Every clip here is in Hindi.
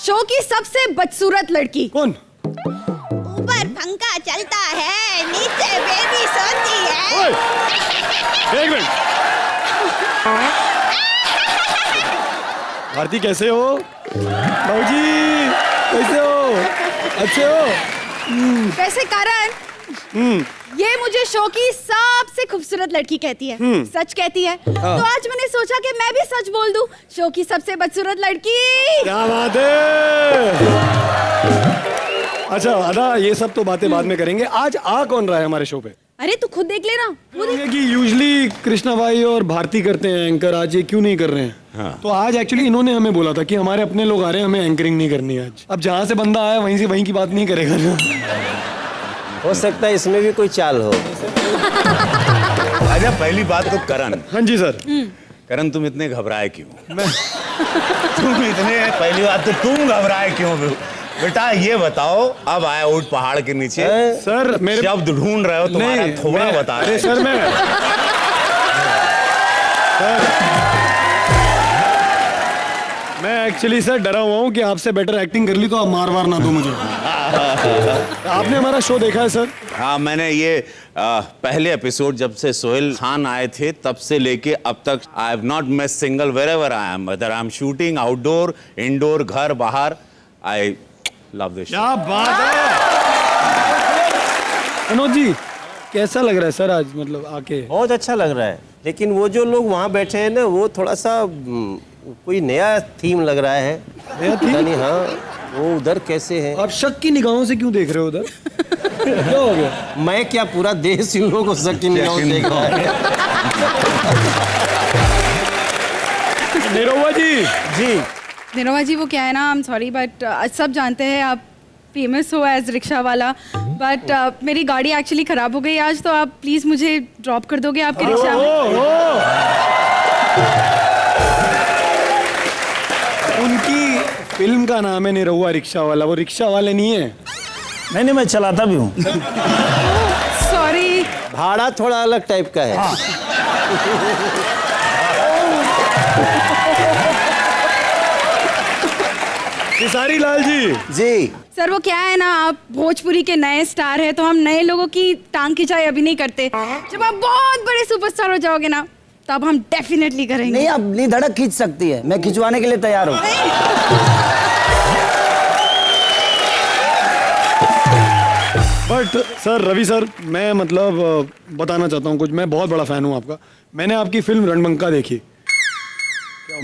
शो की सबसे बदसूरत लड़की। कौन? ऊपर पंखा चलता है, नीचे बेबी सोती है। एक मिनट। भारती कैसे हो? भाजी कैसे हो? अच्छे हो? वैसे करण, ये मुझे शो की सबसे खूबसूरत लड़की कहती है, सच कहती है। तो आज मैंने सोचा कि मैं भी सच बोल दूं, शो की सबसे बदसूरत लड़की। क्या बात है। अच्छा अदा, ये सब तो बातें बाद में करेंगे। आज आ कौन रहा है हमारे शो पे? अरे तू खुद देख लेना। कि यूजुअली कृष्णा भाई और भारती करते हैं एंकर, आज ये क्यों नहीं कर रहे हैं? हाँ। तो आज एक्चुअली इन्होंने हमें बोला था कि हमारे अपने लोग आ रहे हैं, हमें एंकरिंग नहीं करनी है आज। अब जहाँ से बंदा आया वहीं से वहीं की बात नहीं करेगा ना। हो सकता है इसमें भी कोई चाल हो। अच्छा पहली बात तो करण। हाँ जी सर। करण तुम इतने घबराए क्यों? पहली बात तो तुम घबराए क्यों बेटा? ये बताओ, अब आए ऊंट पहाड़ के नीचे सर, मेरे शब्द ढूंढ रहे हो, तुम्हारा थोड़ा बता रहे। सर मैं एक्चुअली सर डरा हुआ हूँ कि आपसे बेटर एक्टिंग कर ली तो आप मार ना दो मुझे। आपने हमारा शो देखा है सर? हाँ मैंने ये पहले एपिसोड जब से सोहेल खान आए थे तब से लेके अब तक I have not miss single wherever I am, whether I am shooting outdoor indoor घर बाहर, आई लव दिस। क्या बात है मनोज जी, कैसा लग रहा है सर आज मतलब आके? बहुत अच्छा लग रहा है, लेकिन वो जो लोग वहाँ बैठे हैं ना वो थोड़ा सा कोई नया थीम लग रहा है। नया थीम? हाँ, वो उधर कैसे है? आप शक की निगाहों से क्यों देख रहे हो उधर? क्या हो गया? मैं क्या, पूरा देश इन लोगों को शक की निगाहों से देख रहा है। निरोवा जी। निरोवा जी, वो क्या है ना, आई एम सॉरी बट सब जानते हैं आप फेमस हो एज रिक्शा वाला, बट मेरी गाड़ी एक्चुअली खराब हो गई आज, तो आप प्लीज मुझे ड्रॉप कर दोगे आपके रिक्शा में? उनकी फिल्म का नाम है निरहुआ रिक्शा वाला, वो रिक्शा वाले नहीं है। नहीं मैं चलाता भी हूँ। सॉरी। भाड़ा थोड़ा अलग टाइप का है। खेसारी लाल जी। सर वो क्या है ना, आप भोजपुरी के नए स्टार हैं, तो हम नए लोगों की टांग खिंचाई अभी नहीं करते। जब आप बहुत बड़े सुपरस्टार हो जाओगे ना, तब हम डेफिनेटली करेंगे। नहीं, अपनी धड़क खींच सकती है, मैं खिंचवाने के लिए तैयार हूँ। बट सर, रवि सर, मैं मतलब बताना चाहता हूँ कुछ। मैं बहुत बड़ा फैन हूँ आपका। मैंने आपकी फिल्म रणबंका देखी।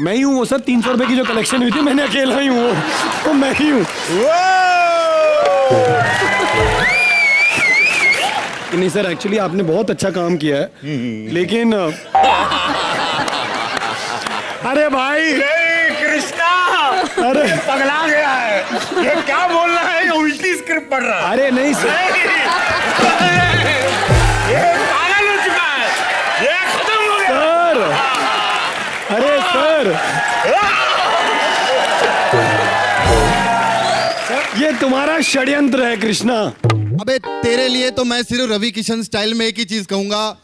मैं ही हूँ वो सर, 300 रुपए की जो कलेक्शन हुई थी, मैंने अकेला ही हूँ, तो मैं ही हूँ। नहीं सर, एक्चुअली आपने बहुत अच्छा काम किया है, लेकिन अरे भाई कृष्णा, अरे पगला गया है, ये क्या बोल रहा है? उल्टी स्क्रिप्ट पढ़ रहा है। अरे नहीं सर, ये पागल हो चुका है, ये खत्म हो गया सर। अरे सर, ये तुम्हारा षड्यंत्र है कृष्णा। अबे तेरे लिए तो मैं सिर्फ रवि किशन स्टाइल में एक ही चीज कहूंगा।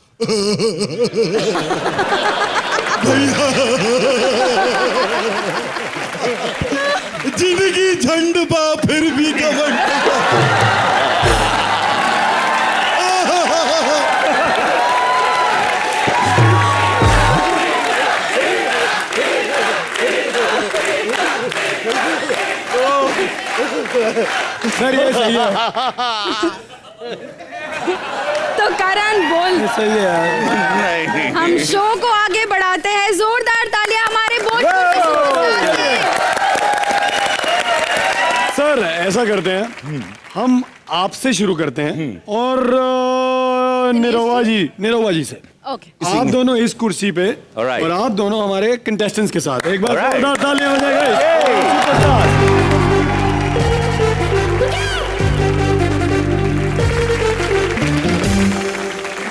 जिंदगी झंड पा फिर भी घमंड। सर ये सही है। तो करण बोल। सही है यार। हम शो को आगे बढ़ाते हैं, जोरदार तालियां हमारे भोजपुरी। सर ऐसा करते हैं, हम आपसे शुरू करते हैं और निरोवा जी से। ओके। आप दोनों इस कुर्सी पे Alright. और आप दोनों हमारे कंटेस्टेंट्स के साथ एक बार Alright. जोरदार तालियां हो जाएगा।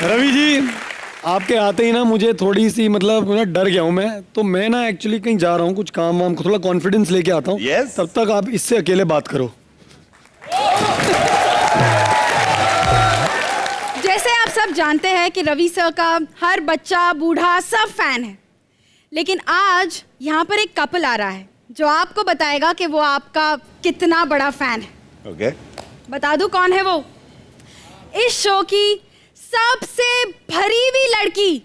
रवि जी, आपके आते ही ना मुझे थोड़ी सी मतलब ना डर गया हूँ मैं, तो मैं ना एक्चुअली कहीं जा रहा हूँ, कुछ काम वाम, थोड़ा कॉन्फिडेंस लेके आता हूँ। Yes. तब तक आप इससे अकेले बात करो। जैसे आप सब जानते हैं कि रवि सर का हर बच्चा बूढ़ा सब फैन है, लेकिन आज यहाँ पर एक कपल आ रहा है जो आपको बताएगा कि वो आपका कितना बड़ा फैन है। ओके बता दूं कौन है वो? इस शो की सबसे भरी हुई लड़की।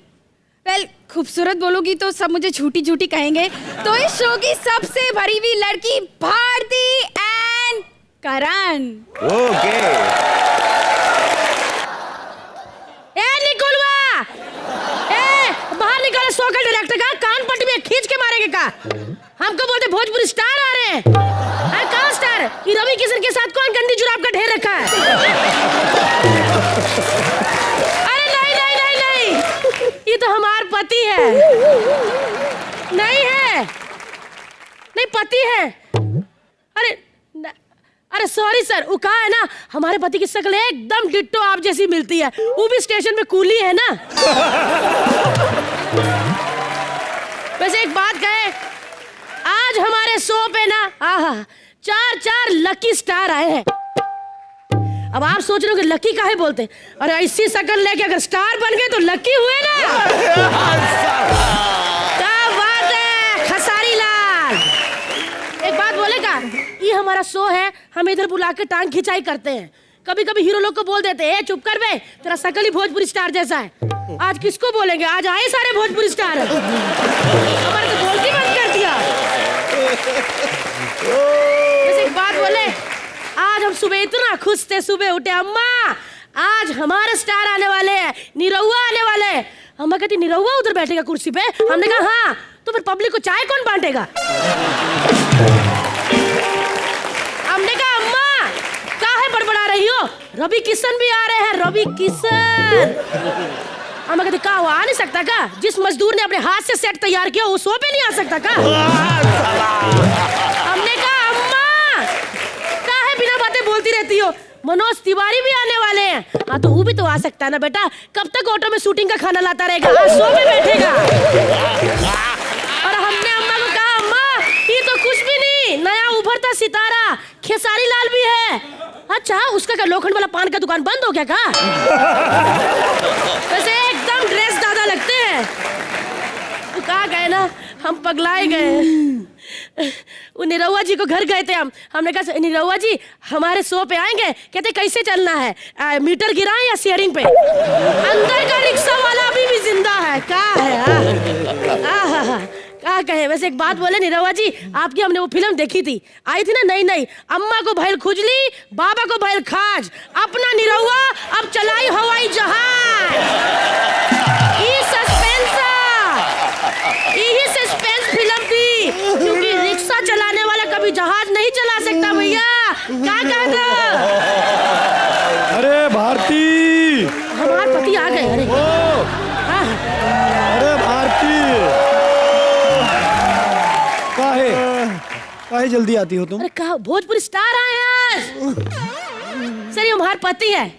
वेल, खूबसूरत बोलूंगी तो सब मुझे झूठी झूठी कहेंगे, तो इस शो की सबसे भरी हुई लड़की भारती एंड करण। ओके ए निकलवा, ए बाहर निकल। शो का डायरेक्टर का कान पट्टी में खींच के मारेंगे का? हमको बोलते भोजपुरी स्टार आ रहे हैं। अरे कहाँ स्टार? ये रवि किशन के साथ कौन गंदी जुराब का ढेर रखा है? अरे नहीं नहीं नहीं नहीं, ये तो हमार पति है। नहीं है, नहीं पति है। अरे सॉरी सर, वो कहा है ना, हमारे पति की शक्ल एकदम डिट्टो आप जैसी मिलती है। वो भी स्टेशन पे कूली है ना। वैसे एक बात कहे, आज हमारे शो पे ना आहा 4 लकी स्टार आए हैं। अब आप सोच रहे हो कि लकी काहे बोलते? अरे ऐसी शक्ल लेके अगर स्टार बन गए तो लकी हुए ना। क्या बात है खसारी लाल। एक बात बोलेगा, ये हमारा शो है, हम इधर बुला के टांग खिंचाई करते हैं। कभी कभी हीरो लोग को बोल देते हैं चुप कर बे, तेरा शक्ल ही भोजपुरी स्टार जैसा है। आज किसको बोलेंगे? आज आए सारे भोजपुरी स्टार। हमारे तो बोलती बंद कर दिया। वैसे एक बात बोले, आज हम सुबह इतना खुश थे, सुबह उठे अम्मा आज हमारे स्टार आने वाले हैं, निरहुआ आने वाले हैं। अम्मा कहती निरहुआ उधर बैठेगा कुर्सी पे? हमने कहा हाँ। तो फिर पब्लिक को चाय कौन बांटेगा? हमने कहा अम्मा काहे बड़बड़ा रही हो, रवि किशन भी आ रहे हैं, रवि किशन। अम्मा कहती का वो आ नहीं सकता का? जिस मजदूर ने अपने हाथ से सेट तैयार किया वो शो पे नहीं आ सकता का? हमने कहा अम्मा काहे बिना बातें बोलती रहती हो, मनोज तिवारी भी आने वाले हैं। हाँ तो वो भी तो आ सकता है ना बेटा, कब तक ऑटो में शूटिंग का खाना लाता रहेगा? आज शो में बैठेगा। और हमने अम्मा को कहा अम्मा ये तो कुछ भी नहीं, नया उभरता सितारा खेसारी लाल भी है। अच्छा उसका क्या लोखंड वाला पान का दुकान बंद हो गया का? वैसे एकदम ड्रेस दादा लगते हैं। तो कहा गए ना, हम पगलाए गए। वो निरहुआ जी को घर गए थे हमने कहा निरहुआ जी हमारे शो पे आएंगे। कहते कैसे चलना है, मीटर गिराएं या शेयरिंग पे? अंदर का रिक्शा वाला अभी भी जिंदा है। क्या है क्या कहे? वैसे एक बात बोले निरहुआ जी, आपकी हमने वो फिल्म देखी थी, आई थी ना नई नई, अम्मा को भैल खुजली बाबा को भैल खाज, अपना निरहुआ अब चलाई हवाई जहाज। यही सस्पेंस फिल्म थी, क्योंकि रिक्शा चलाने वाला कभी जहाज नहीं चला सकता भैया। क्या कहता? अरे भारती, हमारे पति आ गए। अरे हाँ। अरे भारती काहे जल्दी आती हो तुम? अरे कहा भोजपुरी स्टार आए हैं। सर ये हमारे पति है।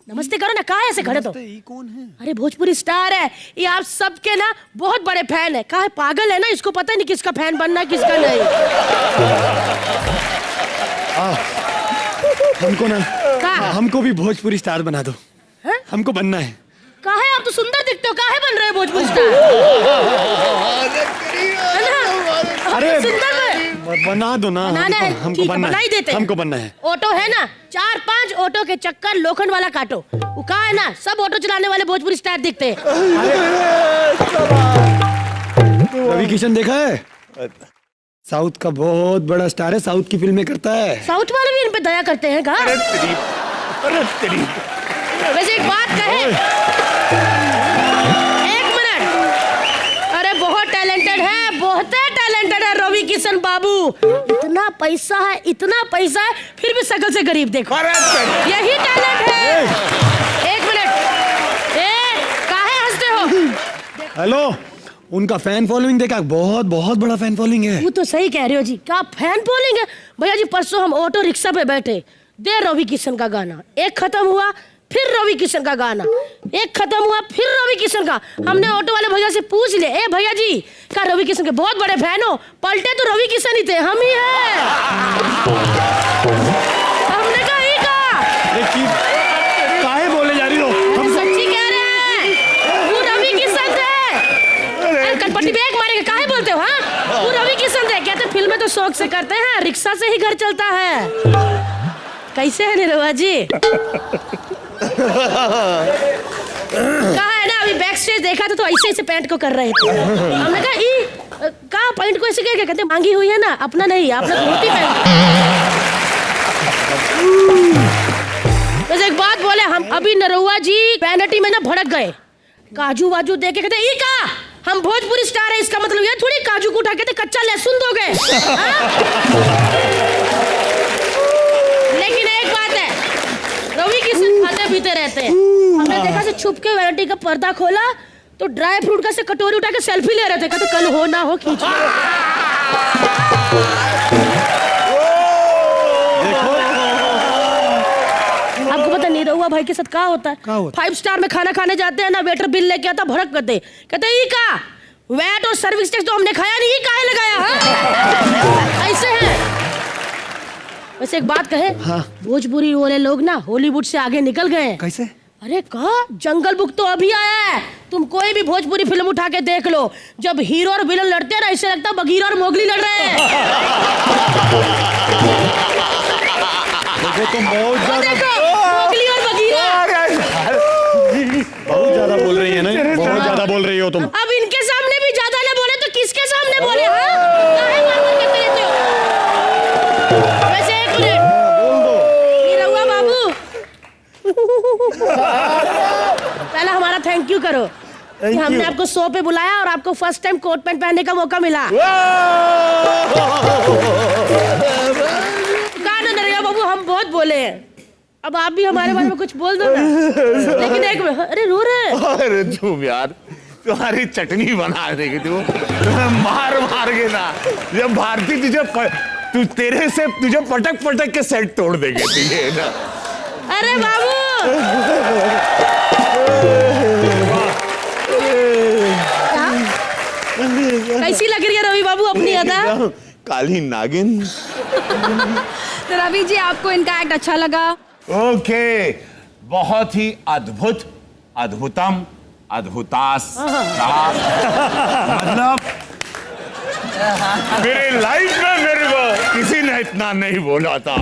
नमस्ते करो ना, कहा ऐसे खड़े? तो ये कौन है? अरे भोजपुरी स्टार है, ये आप सबके ना बहुत बड़े फैन है। कहा पागल है ना, इसको पता नहीं किसका फैन बनना किसका नहीं। हमको ना हमको भी भोजपुरी स्टार बना दो। है? हमको बनना है। कहा है आप तो सुंदर दिखते हो, काहे बन रहे हो भोजपुरी स्टार? अरे सुंदर बना दो ना, हमको बनना है, हमको बनना है। ऑटो है ना 4-5 ऑटो के चक्कर लोखंड वाला काटो। वो कहा है ना सब ऑटो चलाने वाले भोजपुरी स्टार दिखते हैं। रवि किशन देखा है? साउथ का बहुत बड़ा स्टार है, साउथ की फिल्में करता है। साउथ वाले भी इन पे दया करते हैं कहा? वैसे एक बात कहे, एक मिनट, अरे बहुत टैलेंटेड है, बहुत टैलेंटेड है रवि किशन बाबू। इतना पैसा है फिर भी शकल से गरीब देखो, यही टैलेंट है। एक मिनट, काहे हंसते हो? हेलो, उनका फैन फॉलोइंग देखा? बहुत बहुत बड़ा फैन फॉलोइंग है। वो तो सही कह रहे हो जी, क्या फैन फॉलोइंग है भैया जी। परसों हम ऑटो रिक्शा पे बैठे, दे रवि किशन का गाना, एक खत्म हुआ फिर रवि किशन का गाना, एक खत्म हुआ फिर रवि किशन का। हमने ऑटो वाले भैया से पूछ लिया, ए भैया जी क्या रवि किशन के बहुत बड़े फैन हो? पलटे तो रवि किशन ही थे, हम ही हैं। हमने कहा ही काहे बोले जा रही हो? हम सच्ची कह रहे हैं, वो रवि किशन थे। अरे कटपट्टी बैग मारेंगे, काहे बोलते हो? हाँ वो रवि किशन थे। कहते फिल्म में तो शौक से करते हैं, रिक्शा से ही घर चलता है। कैसे है निरहुआ जी? कहा है ना, अभी बैक स्टेज देखा था तो ऐसे ऐसे पैंट को कर रहे थे। हमने कहा कहा पैंट को ऐसे क्या कहते, मांगी हुई है ना, अपना नहीं, आपने तो धोती पहन। बस एक बात बोले, हम अभी नरहुआ जी वैनिटी में ना भड़क गए, काजू वाजू दे के कहते ई का हम भोजपुरी स्टार है, इसका मतलब ये थोड़ी काजू को उठा के कच्चा लहसुन दोगे। लेकिन एक बात है, रवि की सिर्फ खाते पीते रहते हैं। हमने देखा से छुप के वैनिटी का पर्दा खोला तो ड्राई फ्रूट का से कटोरी उठा के सेल्फी ले रहे थे, कहते कल हो ना हो खींच। आपको पता नहीं रहुआ भाई के साथ क्या होता है? 5 स्टार में खाना खाने जाते हैं ना, वेटर बिल लेके आता, भड़क करते कहते ई का वैट और सर्विस टैक्स तो हमने खाया नहीं, ये काहे लगाया? ऐसे है। वैसे एक बात कहे, भोजपुरी वाले लोग ना हॉलीवुड से आगे निकल गए। कैसे? अरे कहा जंगल बुक तो अभी आया है, तुम कोई भी भोजपुरी फिल्म उठा के देख लो, जब हीरो और विलन लड़ते हैं ना, ऐसे लगता है बगीरा और मोगली लड़ रहे हैं। देखो तुम बहुत ज्यादा मोगली और बगीरा। बहुत ज्यादा बोल रही है ना, बहुत ज्यादा बोल रही हो तुम। अब इनके सामने भी ज्यादा ना बोले तो किसके सामने बोले? हाँ, काहे मार-मार करते रहते हो? वैसे एक मिनट, निरहुआ बाबू, पहला हमारा थैंक यू करो कि हमने आपको शो पे बुलाया और आपको फर्स्ट टाइम कोट पैंट पहनने का मौका मिला। कहा ना निरहुआ बाबू, हम बहुत बोले हैं, अब आप भी हमारे बारे में कुछ बोल दो ना। लेकिन एक मिनट, अरे रो रहे? अरे तुम यार, तुम्हारी चटनी बना देगी तू, मार मार के ना। जब भारती तू तेरे से तुझे पटक पटक के सेट तोड़ देंगे तुझे ना। अरे बाबू, कैसी लग रही है रवि बाबू अपनी अदा? काली नागिन। तो रवि जी, आपको इनका एक्ट अच्छा लगा? ओके, बहुत ही अद्भुत, अद्भुतम, अद्भुतास रहा। मतलब मेरे लाइफ में मेरे को किसी ने इतना नहीं बोला था।